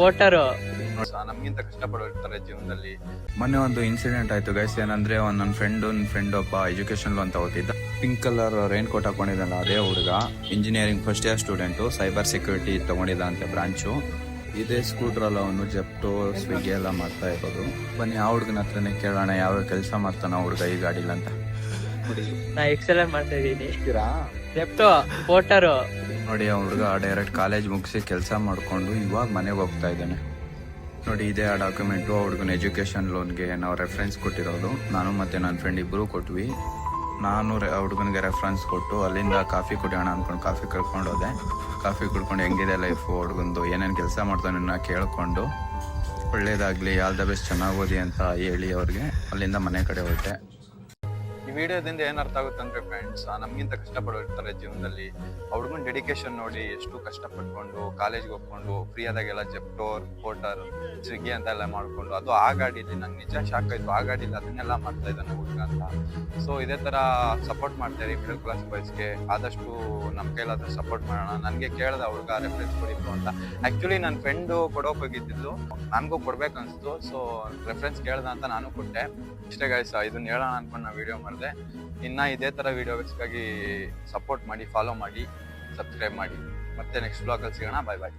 Voter ನಮ್ಗಿಂತ ಕಷ್ಟಪಡೋರ್ತಾರೆ ಜೀವನದಲ್ಲಿ. ಮೊನ್ನೆ ಒಂದು ಇನ್ಸಿಡೆಂಟ್ ಆಯ್ತು ಗೈಸ್. ಏನಂದ್ರೆ ನನ್ನ ಫ್ರೆಂಡ್ ಒಬ್ಬ ಎಜುಕೇಶನ್ ಲೋನ್ ತಗೋತಿದ್ದ. ಪಿಂಕ್ ಕಲರ್ ರೈನ್ ಕೋಟ್ ಹಾಕೊಂಡಿದ್ದಲ್ಲ ಅದೇ ಹುಡುಗ engineering first year student. Cyber security ತಗೊಂಡಿದ್ದ ಅಂತೆ ಬ್ರಾಂಚು. ಇದೇ ಸ್ಕೂಟ್ರಲ್ಲ ಅವನು ಜೆಪ್ಟೋ ಸ್ವಿಗ್ಗಿ ಎಲ್ಲ ಮಾಡ್ತಾ ಇರೋದು. ಬನ್ನಿ ಆ ಹುಡುಗನ ಹತ್ರನೇ ಕೇಳೋಣ ಯಾವ ಕೆಲಸ ಮಾಡ್ತಾನ ಹುಡುಗ ಈ ಗಾಡಿಲಿ ಅಂತ. ನಾ ಎಕ್ಸೆಲ್ ಮಾಡ್ತಾ ಇದೀನಿ. ಜೆಪ್ಟೋ ವೋಟರು ನೋಡಿ ಆ ಹುಡುಗ ಡೈರೆಕ್ಟ್ ಕಾಲೇಜ್ ಮುಗಿಸಿ ಕೆಲಸ ಮಾಡಿಕೊಂಡು ಇವಾಗ ಮನೆಗೆ ಹೋಗ್ತಾ ಇದ್ದಾನೆ. ನೋಡಿ ಇದೇ ಆ ಡಾಕ್ಯುಮೆಂಟು ಆ ಹುಡುಗನ ಎಜುಕೇಷನ್ ಲೋನ್ಗೆ ನಾವು ರೆಫರೆನ್ಸ್ ಕೊಟ್ಟಿರೋದು. ನಾನು ಮತ್ತು ನನ್ನ ಫ್ರೆಂಡ್ ಇಬ್ಬರು ಕೊಟ್ವಿ. ನಾನು ಆ ಹುಡುಗನಿಗೆ ರೆಫರೆನ್ಸ್ ಕೊಟ್ಟು ಅಲ್ಲಿಂದ ಕಾಫಿ ಕುಡಿಯೋಣ ಅಂದ್ಕೊಂಡು ಕಾಫಿ ಕಳ್ಕೊಂಡು ಹೋದೆ. ಕಾಫಿ ಕುಡ್ಕೊಂಡು ಹೆಂಗಿದೆ ಲೈಫು ಹುಡುಗಂದು, ಏನೇನು ಕೆಲಸ ಮಾಡ್ತಾನೆ ಕೇಳಿಕೊಂಡು ಒಳ್ಳೇದಾಗಲಿ ಆಲ್ ದ ಬೆಸ್ಟ್ ಚೆನ್ನಾಗಿ ಓದಿ ಅಂತ ಹೇಳಿ ಅವ್ರಿಗೆ ಅಲ್ಲಿಂದ ಮನೆ ಕಡೆ ಹೊರಟೆ. ಈ ವಿಡಿಯೋದಿಂದ ಏನ್ ಅರ್ಥ ಆಗುತ್ತೆ ಅಂದ್ರೆ ಫ್ರೆಂಡ್ಸ್, ನಮ್ಗಿಂತ ಕಷ್ಟಪಡೋರ್ತಾರೆ ಜೀವನದಲ್ಲಿ. ಹುಡುಗನ ಡೆಡಿಕೇಶನ್ ನೋಡಿ, ಎಷ್ಟು ಕಷ್ಟಪಟ್ಕೊಂಡು ಕಾಲೇಜ್ಗೆ ಹೋಗ್ಕೊಂಡು ಫ್ರೀ ಆದಾಗೆಲ್ಲ ಜೆಪ್ಟೋ ವೋಟರ್ ಸ್ವಿಗ್ಗಿ ಅಂತ ಎಲ್ಲ ಮಾಡ್ಕೊಂಡು, ಅದು ಆ ಗಾಡಿಲಿ ನಂಗೆ ನಿಜ ಶಾಕ್ ಆಯ್ತು. ಆ ಗಾಡಿಲಿ ಅದನ್ನೆಲ್ಲ ಮಾಡ್ತಾ ಇದ್ದಾನೆ ಹುಡುಗ ಅಂತ. ಸೊ ಇದೇ ತರ ಸಪೋರ್ಟ್ ಮಾಡ್ತಾರೆ ಮಿಡಲ್ ಕ್ಲಾಸ್ ಬಾಯ್ಸ್ಗೆ. ಆದಷ್ಟು ನಮ್ಮ ಕೈಲಾದ್ರೆ ಸಪೋರ್ಟ್ ಮಾಡೋಣ. ನನಗೆ ಕೇಳ್ದ ಹುಡುಗ ರೆಫರೆನ್ಸ್ ಕೊಡಿದ್ರು ಅಂತ. ಆಕ್ಚುಲಿ ನನ್ನ ಫ್ರೆಂಡು ಕೊಡೋಕೆ ಹೋಗಿದ್ದು, ನನಗೂ ಕೊಡ್ಬೇಕು ಅನ್ಸ್ತು. ಸೊ ರೆಫರೆನ್ಸ್ ಕೇಳ್ದ ಅಂತ ನಾನು ಕೊಟ್ಟೆ. ಇಷ್ಟೇ ಗಾಯ್ಸ್, ಇದನ್ನ ಹೇಳೋಣ ಅನ್ಕೊಂಡು ನಾನು ವಿಡಿಯೋ ಮಾಡಿದೆ. ಇನ್ನ ಇದೇ ತರ ವಿಡಿಯೋಸ್ಗಾಗಿ ಸಪೋರ್ಟ್ ಮಾಡಿ, ಫಾಲೋ ಮಾಡಿ, ಸಬ್ಸ್ಕ್ರೈಬ್ ಮಾಡಿ. ಮತ್ತೆ ನೆಕ್ಸ್ಟ್ ಬ್ಲಾಗಲ್ಲಿ ಸಿಗೋಣ. ಬಾಯ್ ಬಾಯ್.